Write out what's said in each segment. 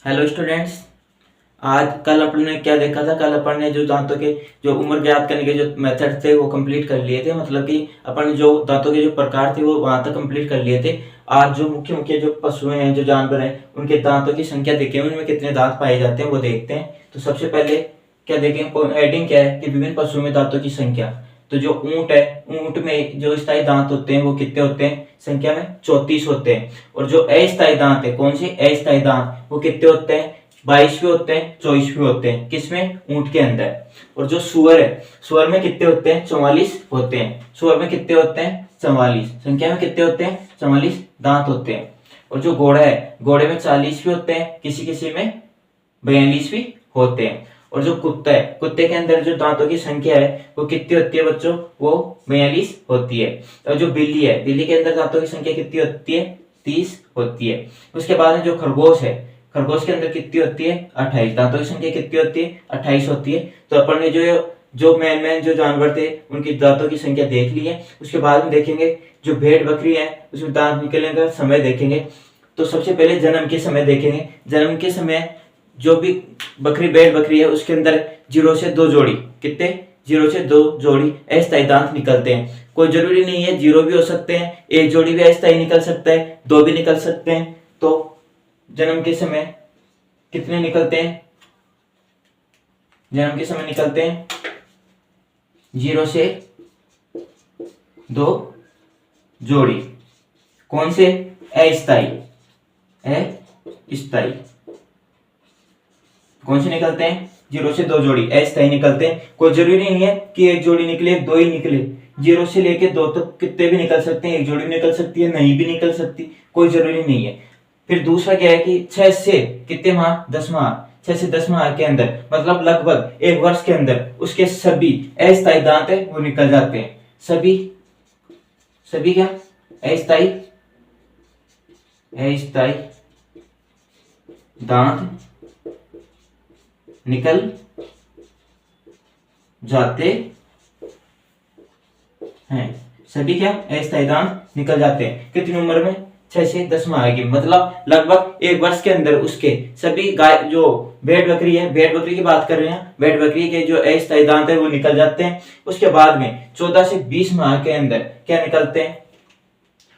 Hello students. आज कल अपन ने क्या देखा था? कल अपन ने जो दांतों के जो उम्र ज्ञात करने के जो मेथड थे वो कंप्लीट कर लिए थे। मतलब कि अपन जो दांतों के जो प्रकार थे वो वहां तक कंप्लीट कर लिए थे। आज जो मुख्य मुख्य जो पशुएं हैं, जो जानवर हैं, उनके दांतों की संख्या देखें, उनमें कितने दांत पाए जाते हैं वो देखते हैं। तो सबसे पहले क्या देखें, हेडिंग क्या है कि विभिन्न पशुओं में दांतों की संख्या। तो जो ऊंट है, ऊंट में जो स्थायी दांत होते हैं वो कितने होते हैं? संख्या में 34 होते हैं। और जो अस्थायी दांत है, कौन से अस्थायी दांत, वो कितने होते हैं? 22वें होते हैं, 24वें होते हैं। किसमें? ऊंट के अंदर। और जो सुअर है, सुअर में कितने होते हैं? 44 होते हैं। सुअर में कितने होते हैं? 44। संख्या में कितने होते हैं? 44 दांत होते हैं। और जो घोड़ा है, घोड़े में 40 भी होते हैं, किसी किसी में 42 भी होते हैं। और जो कुत्ता है, कुत्ते के अंदर जो दांतों की संख्या है वो कितनी होती है बच्चों? वो 42 होती है। और जो बिल्ली है, बिल्ली के अंदर दांतों की संख्या कितनी होती है? 30 होती है। उसके बाद में जो खरगोश है, खरगोश के अंदर कितनी होती है? 28। दांतों की संख्या कितनी होती है? 28 होती है। तो अपन ने जो जो मैन जो जानवर थे उनकी दांतों की संख्या देख ली है। उसके बाद में देखेंगे जो भेड़ बकरी है उसमें दांत निकलने का समय देखेंगे। तो सबसे पहले जन्म के समय देखेंगे। जन्म के समय जो भी बकरी, भेड़ बकरी है, उसके अंदर 0 से 2 जोड़ी, कितने? 0 से 2 जोड़ी अस्थायी दांत निकलते हैं। कोई जरूरी नहीं है, 0 भी हो सकते हैं, एक जोड़ी भी अस्थायी निकल सकता है, 2 भी निकल सकते हैं। तो जन्म के समय कितने निकलते हैं? जन्म के समय निकलते हैं 0 से 2 जोड़ी। कौन से? अस्थायी। अस्थायी कौन से निकलते हैं? 0 से 2 जोड़ी अस्थायी निकलते हैं। कोई जरूरी नहीं है कि एक जोड़ी निकले, 2 ही निकले। 0 से लेके 2 तक कितने भी निकल सकते हैं, एक जोड़ी भी निकल सकती है, नहीं भी निकल सकती, कोई जरूरी नहीं है। फिर दूसरा क्या है कि 6 से कितने माह? 10 माह। 6 से 10 माह के अंदर, मतलब लगभग 1 वर्ष के अंदर, उसके सभी अस्थायी दांत है वो निकल जाते हैं। सभी सभी क्या? अस्थायी अस्थायी दांत निकल जाते हैं। सभी क्या? अस्थायी दांत निकल जाते हैं। कितनी उम्र में? 6 से 10 माह की, मतलब लगभग 1 वर्ष के अंदर उसके सभी गाय, जो भेड़ बकरी है, भेड़ बकरी की बात कर रहे हैं, भेड़ बकरी के जो अस्थायी दांत है वो निकल जाते हैं। उसके बाद में 14 से 20 माह के अंदर क्या निकलते हैं?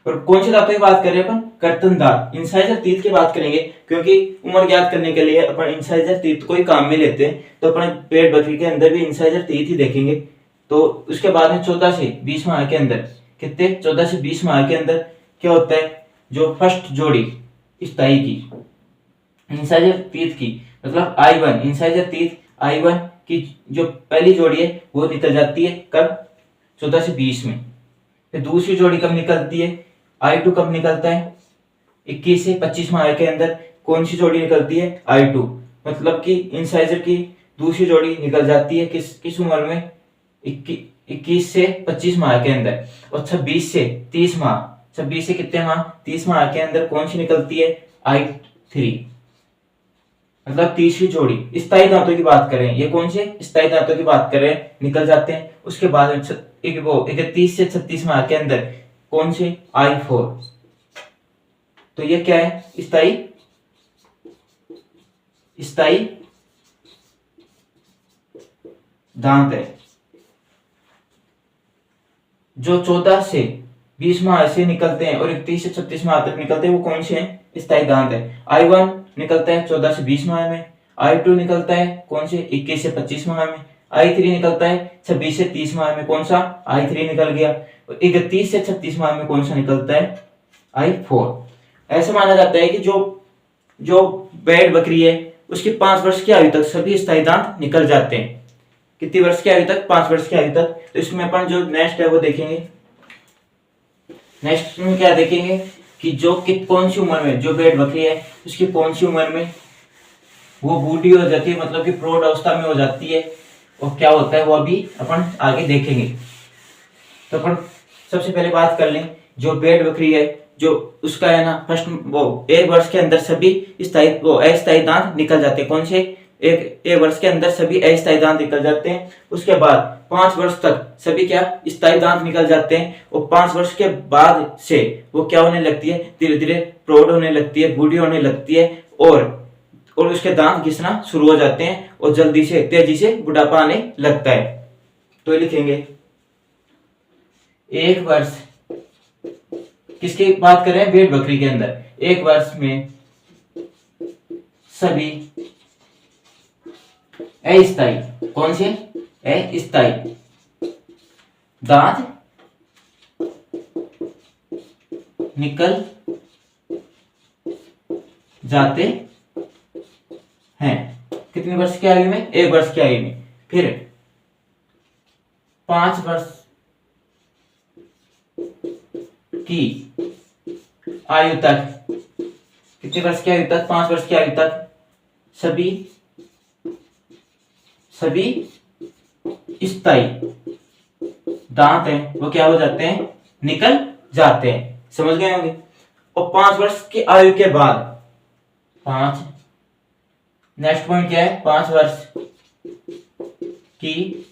और कौन से दांतों की बात कर रहे हैं अपन? कर्तन दांत, इंसाइजर टीथ की बात करेंगे, क्योंकि उम्र ज्ञात करने के लिए अपन इंसाइजर टीथ को ही काम में लेते हैं। तो अपन पेट बकरी के अंदर भी इंसाइजर टीथ ही देखेंगे। तो उसके बाद में 14 से 20 माह के अंदर कितने? 14 से 20 माह के अंदर क्या होता है? जो फर्स्ट जोड़ी स्थायी की इंसाइजर टीथ की, मतलब I1 इंसाइजर टीथ I1 की जो पहली जोड़ी है वो निकल जाती है कब? 14 से 20 में। फिर दूसरी जोड़ी कब निकलती है? I2 कब निकलता है? 21 से 25 माह के अंदर कौन सी जोड़ी निकलती है? I2, मतलब कि इंसाइजर की दूसरी जोड़ी निकल जाती है किस उम्र में? 21 से 25 माह के अंदर। और 26 से 30 माह, 26 से कितने माह? 30 माह के अंदर कौन सी निकलती है? I3, मतलब तीसरी जोड़ी स्थायी दांतों की बात करें। ये कौन से स्थायी दांतों की बात करें? निकल जाते हैं। उसके बाद 31 से 36 माह के अंदर कौन से? I4। तो ये क्या है? स्थायी दांत है। जो 14 से 20 माह से निकलते हैं और 31 से 36 माह तक निकलते हैं वो कौन से हैं? स्थायी दांत है। I1 निकलता है 14 से 20 माह में। I2 निकलता है कौन से? 21 से 25 माह में। I3 निकलता है 26 से 30 माह में। कौन सा? I3 निकल गया। 31 से 36 माह में कौन सा निकलता है? I4। ऐसा माना जाता है कि जो भेड़ बकरी है उसकी 5 वर्ष की आयु तक सभी स्थायी दांत निकल जाते हैं। कितनी वर्ष की आयु तक? 5 वर्ष की आयु तक। तो इसमें अपन जो नेक्स्ट है वो देखेंगे। नेक्स्ट में क्या देखेंगे कि कौन सी उम्र में जो भेड़ बकरी है उसकी कौन सी उम्र में वो बूढ़ी हो जाती है, मतलब कि प्रौढ़ अवस्था में हो जाती है, और क्या होता है वो अभी अपन आगे देखेंगे। तो अपन सबसे पहले बात कर लें, जो भेड़ बकरी है जो उसका है ना फर्स्ट, वो 1 वर्ष के अंदर सभी अस्थायी दांत निकल जाते हैं। कौन से? एक वर्ष के अंदर सभी अस्थायी दांत निकल जाते हैं। उसके बाद 5 वर्ष तक सभी क्या? स्थायी दांत निकल जाते हैं। और 5 वर्ष के बाद से वो क्या होने लगती है? धीरे धीरे प्रौढ़ होने लगती है, बूढ़ी होने लगती है। और और उसके दांत घिसना शुरू हो जाते हैं और जल्दी से तेजी से बुढ़ापा आने लगता है। तो ये लिखेंगे 1 वर्ष, किसकी बात कर रहे हैं, भेड़ बकरी के अंदर। 1 वर्ष में सभी अस्थायी, कौन से, अस्थायी दांत निकल जाते हैं। कितने वर्ष की आयु में, 1 वर्ष की आयु में। फिर 5 वर्ष की आयु तक, कितने वर्ष की आयु तक, 5 वर्ष की आयु तक सभी स्थायी दांत हैं वो क्या हो जाते हैं, निकल जाते हैं। समझ गए होंगे। और 5 वर्ष की आयु के बाद, 5, नेक्स्ट पॉइंट क्या है, 5 वर्ष की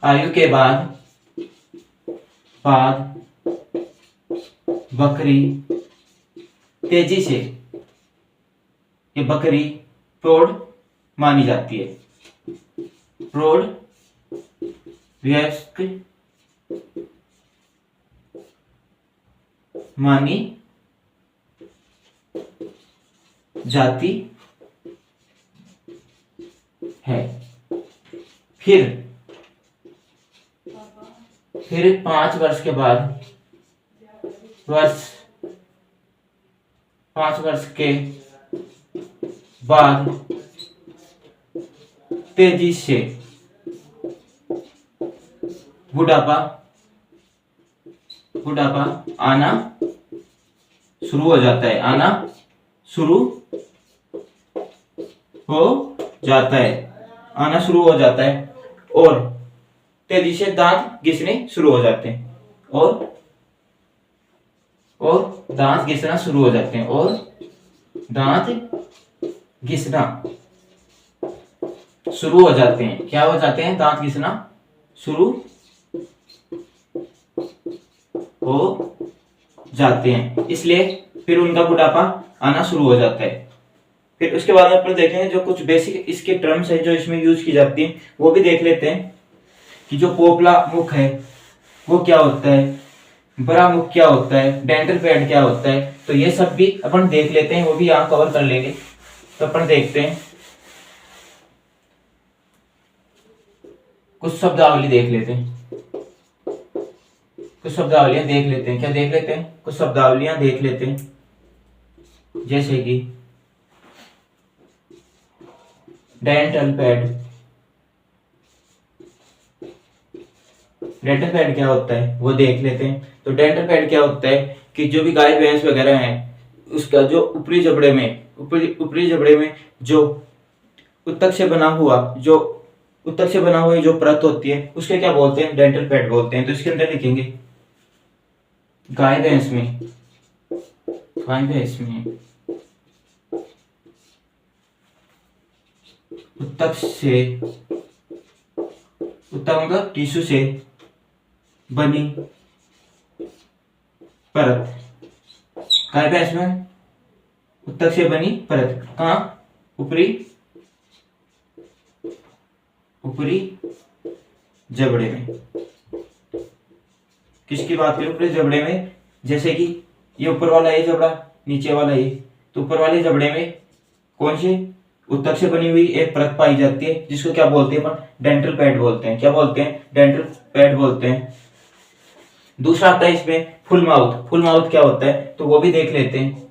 आयु के बाद बकरी तेजी से, ये बकरी प्रौढ़ मानी जाती है, प्रौढ़ वयस्क मानी जाती है। फिर 5 वर्ष के बाद, 5 वर्ष के बाद तेजी से बुढ़ापा आना शुरू हो जाता है, आना शुरू हो जाता है और तेजी से दांत घिसने शुरू हो जाते हैं और दांत घिसना शुरू हो जाते हैं और दांत घिसना शुरू हो जाते हैं। क्या हो जाते हैं, दांत घिसना शुरू हो जाते हैं, इसलिए फिर उनका बुढ़ापा आना शुरू हो जाता है। फिर उसके बाद अपन देखेंगे जो कुछ बेसिक इसके टर्म्स है जो इसमें यूज की जाती है वो भी देख लेते हैं कि जो पोपला मुख है वो क्या होता है, बड़ा मुख क्या होता है, डेंटल पैड क्या होता है। तो ये सब भी अपन देख लेते हैं, वो भी यहाँ कवर कर लेंगे। तो अपन देखते हैं, कुछ शब्दावली देख लेते हैं, कुछ शब्दावलियां देख लेते हैं। क्या देख लेते हैं, कुछ शब्दावलियां देख लेते हैं, जैसे कि डेंटल पैड। डेंटल पैड क्या होता है वो देख लेते हैं। तो डेंटल पैड क्या होता है कि जो भी गाय भैंस वगैरह है उसका जो ऊपरी जबड़े में जो उत्तक से बना हुआ जो परत होती है उसके क्या बोलते हैं, डेंटल पैड बोलते हैं। तो इसके अंदर लिखेंगे गाय भैंस में उत्तक मतलब टिश्यू से बनी परत, गाय भैंस में उत्तक से बनी परत कहाँ, ऊपरी जबड़े में। किसकी बात करें, ऊपरी जबड़े में। जैसे कि ये ऊपर वाला ये जबड़ा, नीचे वाला ये, तो ऊपर वाले जबड़े में कौन सी उत्तक से बनी हुई एक परत पाई जाती है जिसको क्या बोलते हैं अपन, डेंटल पैड बोलते हैं। क्या बोलते हैं, डेंटल पैड बोलते हैं। दूसरा आता है इसमें फुल माउथ। फुल माउथ क्या होता है तो वो भी देख लेते हैं।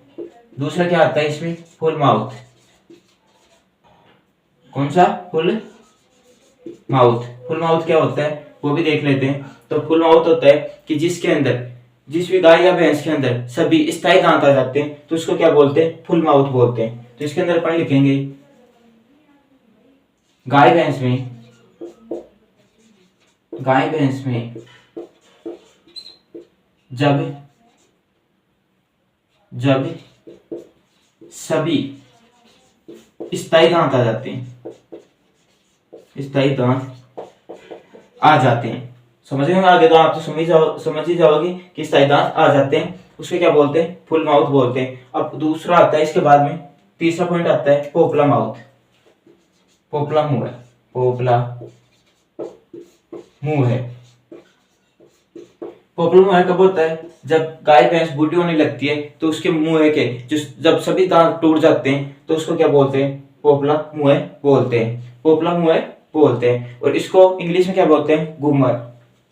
दूसरा क्या आता है इसमें, फुल माउथ। कौन सा, फुल माउथ। फुल माउथ क्या होता है वो भी देख लेते हैं। तो फुल माउथ होता है कि जिसके अंदर, जिस भी गाय या भैंस के अंदर सभी स्थायी दांत आ जाते हैं तो उसको क्या बोलते हैं, फुल माउथ बोलते हैं। तो इसके अंदर अपन लिखेंगे गाय भैंस में जब सभी स्थायी दांत आ जाते हैं, स्थायी दांत आ जाते हैं। समझ में आगे तो आप तो समझ ही जाओगे कि स्थायी दांत आ जाते हैं उसके क्या बोलते हैं, फुल माउथ बोलते हैं। अब दूसरा आता है इसके बाद में, तीसरा पॉइंट आता है पोपला माउथ, पोपला मुंह है, पोपला मुंह है। पोपला मुंह कब होता है? जब गाय भैंस बूढ़ी होने लगती है तो उसके मुंह के जो जब सभी दांत टूट जाते हैं तो उसको क्या बोलते हैं? पोपला मुंह बोलते हैं, पोपला मुंह बोलते हैं। और इसको इंग्लिश में क्या बोलते हैं? घूमर।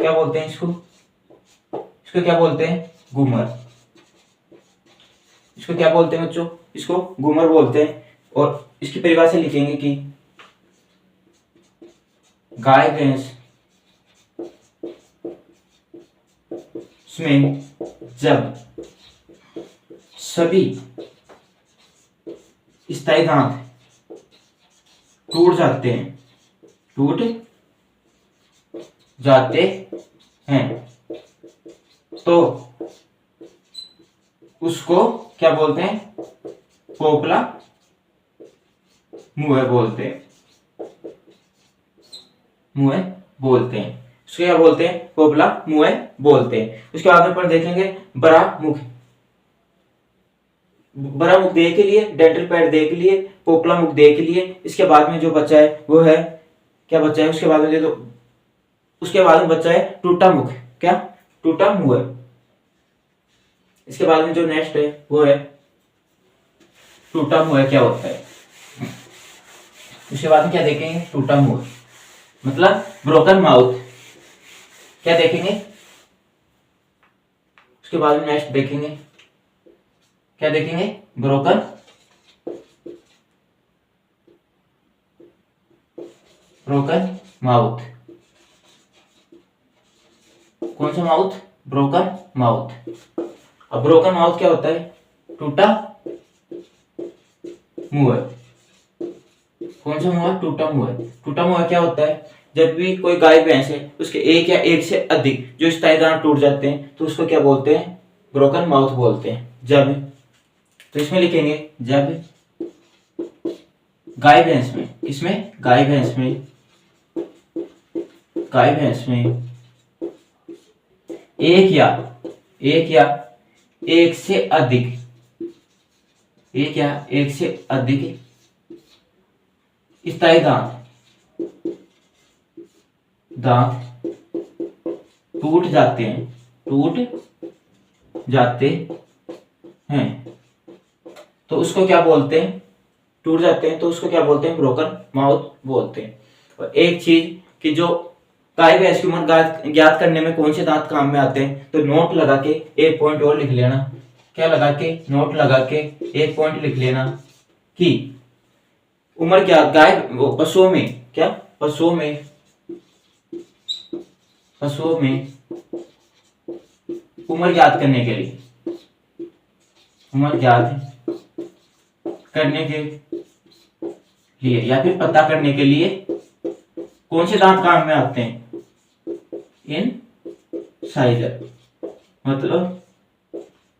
क्या बोलते हैं इसको? इसको क्या बोलते हैं? घूमर। इसको क्या बोलते हैं बच्चों? इसको घूमर बोलते हैं। और इसकी परिभाषा लिखेंगे कि गाय भैंस में जब सभी स्थायी दांत टूट जाते हैं तो उसको क्या बोलते हैं? पोपला मुंह बोलते हैं, उसको क्या बोलते हैं? पोपला मुंह बोलते हैं। उसके बाद में पर देखेंगे बड़ा मुख। बड़ा मुख देह के लिए, डेंटल पैड देह के लिए, पोपला मुख देह के लिए। इसके बाद में जो बचा है वो है क्या बचा है? उसके बाद में उसके बाद में बचा है टूटा मुख। क्या? टूटा मुंह है। इसके बाद में जो नेक्स्ट है वो है टूटा मुंह क्या होता है। उसके बाद में क्या देखेंगे? टूटा मुंह मतलब ब्रोकन माउथ। क्या देखेंगे? उसके बाद में नेक्स्ट देखेंगे क्या देखेंगे? Broken mouth. कौन सा माउथ? Broken mouth. अब ब्रोकन माउथ क्या होता है? टूटा मुंह। कौन सा मुंह? टूटा मुंह। टूटा मुंह क्या होता है? जब भी कोई गाय भैंस है उसके एक या एक से अधिक जो स्थायी दांत टूट जाते हैं तो उसको क्या बोलते हैं? ब्रोकन माउथ बोलते हैं। जब तो इसमें लिखेंगे जब गाय भैंस में, किसमें? गाय भैंस में एक या एक से अधिक स्थायी दांत टूट जाते हैं तो उसको क्या बोलते हैं? टूट जाते हैं तो उसको क्या बोलते हैं? ब्रोकन माउथ बोलते हैं। और एक चीज कि जो गाय भैंस की उम्र ज्ञात करने में कौन से दांत काम में आते हैं तो नोट लगा के एक पॉइंट और लिख लेना। क्या लगा के? नोट लगा के एक पॉइंट लिख लेना कि उम्र क्या गाय पशुओं में क्या? पशुओं में उम्र ज्ञात करने के लिए या फिर पता करने के लिए कौन से दांत काम में आते हैं? इनसाइजर मतलब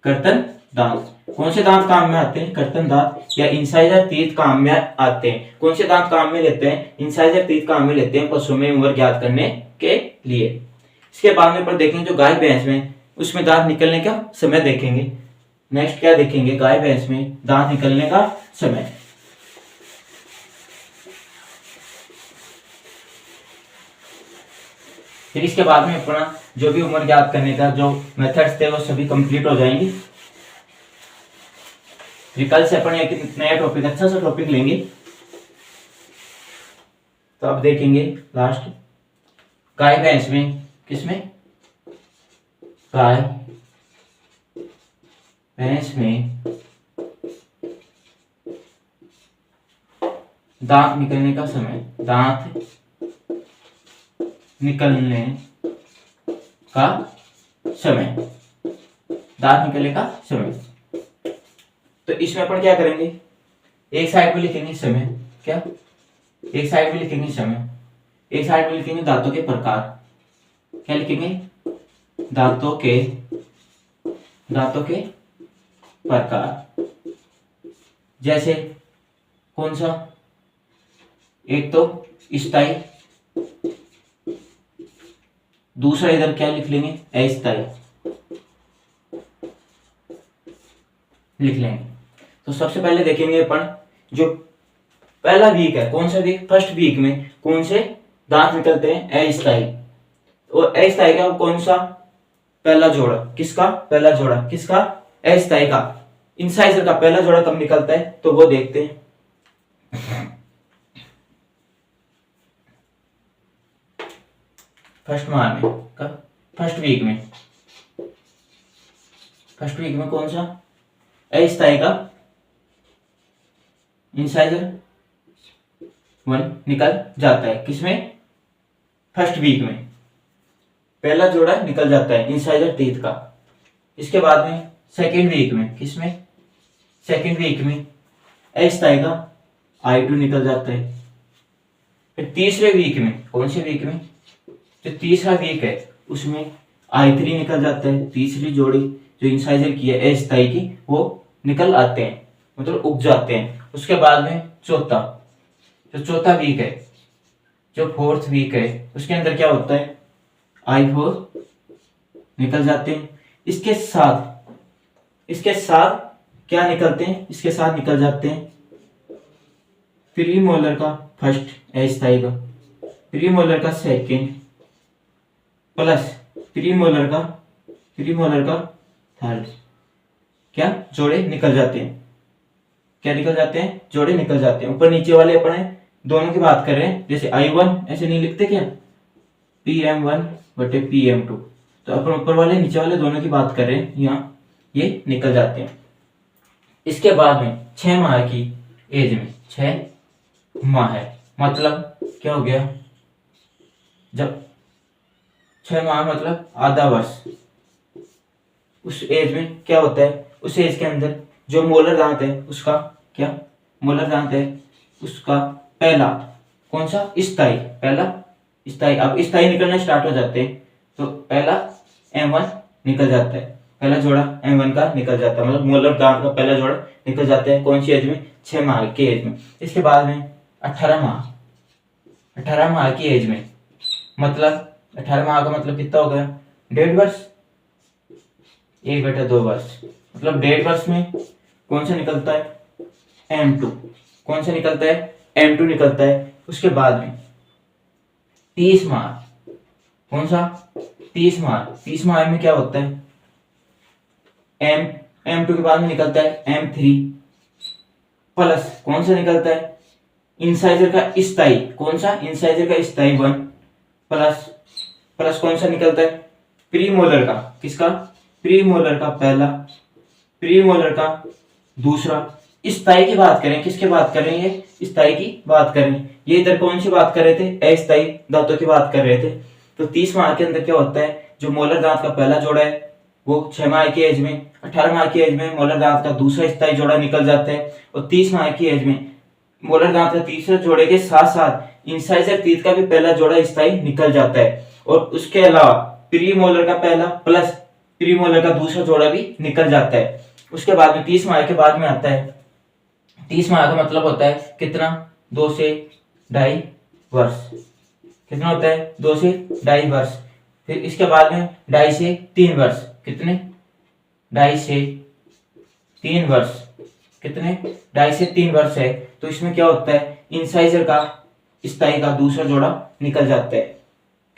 कर्तन दांत। कौन से दांत काम में आते हैं? कर्तन दांत या इंसाइजर तीत काम में आते हैं। कौन से दांत काम में लेते हैं? इंसाइजर तीत काम में लेते हैं पशुओं में उम्र ज्ञात करने के लिए। इसके बाद में पर देखेंगे जो गाय भैंस में उसमें दांत निकलने का समय देखेंगे। नेक्स्ट क्या देखेंगे? गाय भैंस में दांत निकलने का समय। फिर इसके बाद में अपना जो भी उम्र ज्ञात करने का जो मेथड्स थे वो सभी कंप्लीट हो जाएंगे। फिर कल से अपन एक नया टॉपिक, अच्छा सा टॉपिक लेंगे। तो अब देखेंगे लास्ट गाय भैंस में, किसमें? गाय भैंस में दांत निकलने का समय। दांत निकलने का समय। तो इसमें अपन क्या करेंगे? एक साइड में लिखेंगे समय। क्या? एक साइड में लिखेंगे समय, एक साइड में लिखेंगे दांतों के प्रकार। क्या लिखेंगे? दांतों के प्रकार। जैसे कौन सा? एक तो स्थायी, दूसरा इधर क्या लिख लेंगे? अस्थायी लिख लेंगे। तो सबसे पहले देखेंगे अपन जो पहला वीक है, कौन सा वीक, फर्स्ट वीक में कौन से दांत निकलते हैं, अस्थायी। और अस्थायी का कौन सा, पहला जोड़ा, किसका पहला जोड़ा, किसका, अस्थायी का। इंसाइजर का पहला जोड़ा कब निकलता है, तो वो देखते हैं। फर्स्ट माह में, कब, फर्स्ट वीक में, फर्स्ट वीक में कौन सा, अस्थायी का इंसाइजर 1 निकल जाता है, किसमें, फर्स्ट वीक में पहला जोड़ा निकल जाता है इंसाइजर टीथ का। इसके बाद में सेकेंड वीक में, किसमें, सेकेंड वीक में अस्थायी का I2 निकल जाता है। फिर तीसरे वीक में, कौन से वीक में, जो तीसरा वीक है उसमें I3 निकल जाता है। तीसरी जोड़ी जो इंसाइजर की है अस्थायी की, वो निकल आते हैं, मतलब उग जाते हैं। उसके बाद में चौथा, जो चौथा वीक है, जो फोर्थ वीक है, उसके अंदर क्या होता है, I4 निकल जाते हैं। इसके साथ क्या निकलते हैं, इसके साथ निकल जाते हैं प्रीमोलर का फर्स्ट अस्थायी का, प्रीमोलर का सेकंड, प्लस प्रीमोलर का थर्ड, क्या जोड़े निकल जाते हैं, क्या निकल जाते हैं, जोड़े निकल जाते हैं। ऊपर नीचे वाले अपने दोनों की बात कर रहे हैं, जैसे I1 ऐसे नहीं लिखते क्या, PM1 बटे PM2, तो अपन ऊपर वाले नीचे वाले दोनों की बात कर रहे हैं, यहाँ ये निकल जाते हैं। इसके बाद में 6 माह की एज में, 6 माह है मतलब क्या हो गया, जब 6 माह मतलब आधा वर्ष, उस एज में क्या होता है, उस एज के अंदर जो मोलर दांत है उसका, क्या मोलर दांत है उसका पहला कौन सा, स्थायी, पहला स्थायी, अब स्थायी निकलना स्टार्ट हो जाते हैं, तो पहला M1 निकल जाता है, पहला जोड़ा M1 का निकल जाता है, मतलब मोलर दांत का पहला जोड़ा निकल जाता है, कौन सी एज में, 6 माह की एज में। इसके बाद में 18 माह की एज में, मतलब 18 माह का मतलब कितना हो गया, 1.5 वर्ष, 1/2 वर्ष, मतलब 1.5 वर्ष में कौन सा निकलता है, M2, कौन सा निकलता है, M2 निकलता है। उसके बाद में 30 माह, कौन सा, 30 माह में क्या होता है, M2 के बाद में निकलता है M3, प्लस कौन सा निकलता है, इंसाइजर का स्थायी, कौन सा, इंसाइजर का स्थायी 1, प्लस कौन सा निकलता है, प्रीमोलर का, किसका, प्रीमोलर का पहला, प्रीमोलर का दूसरा। स्थायी की बात करें, किसकी बात कर रहे हैं, स्थायी की बात कर रहे हैं। ये इधर कौन सी बात कर रहे थे, अस्थायी दांतों की बात कर रहे थे। तो 30 माह के अंदर क्या होता है, जो मोलर दांत का पहला जोड़ा है वो 6 माह की एज में, 18 माह की एज में मोलर दांत का दूसरा स्थायी जोड़ा निकल जाता है, और 30 माह की एज में मोलर दांत का तीसरे जोड़े के साथ साथ इंसाइजर टीथ का भी पहला जोड़ा स्थायी निकल जाता है। और उसके अलावा प्रीमोलर का पहला प्लस प्रीमोलर का दूसरा जोड़ा भी निकल जाता है। उसके बाद में 30 माह के बाद में आता है, 30 माह का मतलब होता है कितना, 2 से 2.5 वर्ष, कितना होता है, 2 से 2.5 वर्ष। फिर इसके बाद में 2.5 से 3 वर्ष, कितने, 2.5 से 3 वर्ष, कितने, 2.5 से 3 वर्ष है। तो इसमें क्या होता है, इंसाइजर का स्थायी का दूसरा जोड़ा निकल जाता है,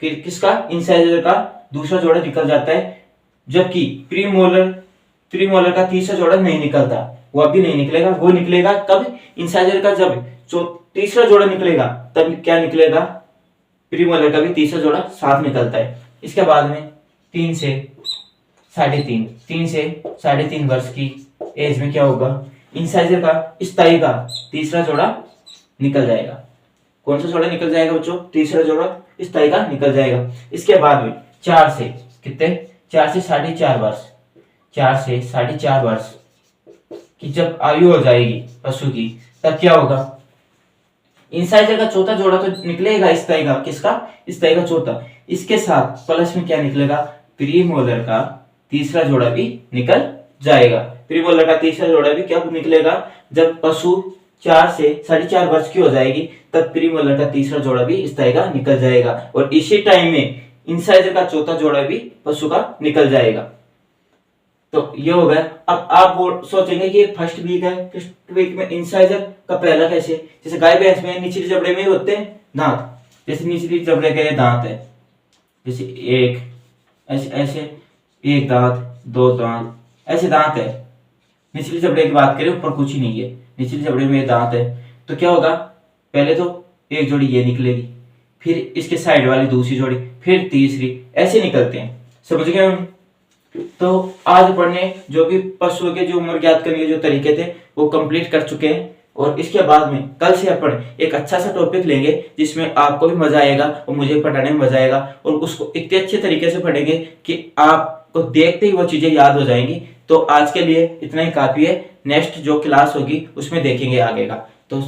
किसका, इंसाइजर का दूसरा जोड़ा निकल जाता है, जबकि प्रीमोलर का तीसरा जोड़ा नहीं निकलता, वो अभी नहीं निकलेगा, वो निकलेगा कब, इंसाइजर का जब तीसरा जोड़ा निकलेगा तब क्या निकलेगा, प्रीमोलर का भी तीसरा जोड़ा साथ निकलता है। इसके बाद में 3 से 3.5 वर्ष की एज में क्या होगा, इंसाइजर का स्थायी का तीसरा जोड़ा निकल जाएगा। कौन सा जोड़ा निकल जाएगा बच्चों, तीसरा जोड़ा स्थायी का निकल जाएगा। इसके बाद में 4 से कितने, 4 से 4.5 वर्ष, 4 से 4.5 वर्ष की जब आयु हो जाएगी पशु की, तब क्या होगा, इंसाइजर का चौथा जोड़ा तो निकलेगा स्थायी का, किसका, स्थायी का चौथा, इसके साथ प्लस में क्या निकलेगा, प्रीमोलर का तीसरा जोड़ा भी निकल जाएगा। प्रीमोलर का तीसरा जोड़ा भी क्या निकलेगा, जब पशु 4 से 4.5 वर्ष की हो जाएगी तब प्रीमोलर का तीसरा जोड़ा भी स्थायी का निकल जाएगा, और इसी टाइम में इंसाइजर का चौथा जोड़ा भी पशु का निकल जाएगा। तो ये हो गया। अब आप सोचेंगे कि फर्स्ट वीक है, फर्स्ट वीक में इंसाइजर का पहला कैसे, जैसे गाय भैंस में निचले जबड़े में होते हैं दांत, जैसे निचली जबड़े के दांत है, जैसे एक ऐसे ऐसे एक दांत, दो दांत, ऐसे दांत है। निचली जबड़े की बात करें, ऊपर कुछ ही नहीं है, निचली जबड़े में दांत है। तो क्या होगा, पहले तो एक जोड़ी ये निकलेगी, फिर इसके साइड वाली दूसरी जोड़ी, फिर तीसरी, ऐसे निकलते हैं। समझ गए हम? तो आज पढ़ने जो भी पशुओं के जो उम्र ज्ञात करने के जो तरीके थे वो कंप्लीट कर चुके हैं। और इसके बाद में कल से अपन एक अच्छा सा टॉपिक लेंगे जिसमें आपको भी मजा आएगा और मुझे पढ़ाने में मजा आएगा, और उसको इतने अच्छे तरीके से पढ़ेंगे कि आपको देखते ही वो चीजें याद हो जाएंगी। तो आज के लिए इतना ही काफी है। नेक्स्ट जो क्लास होगी उसमें देखेंगे आगे का। तो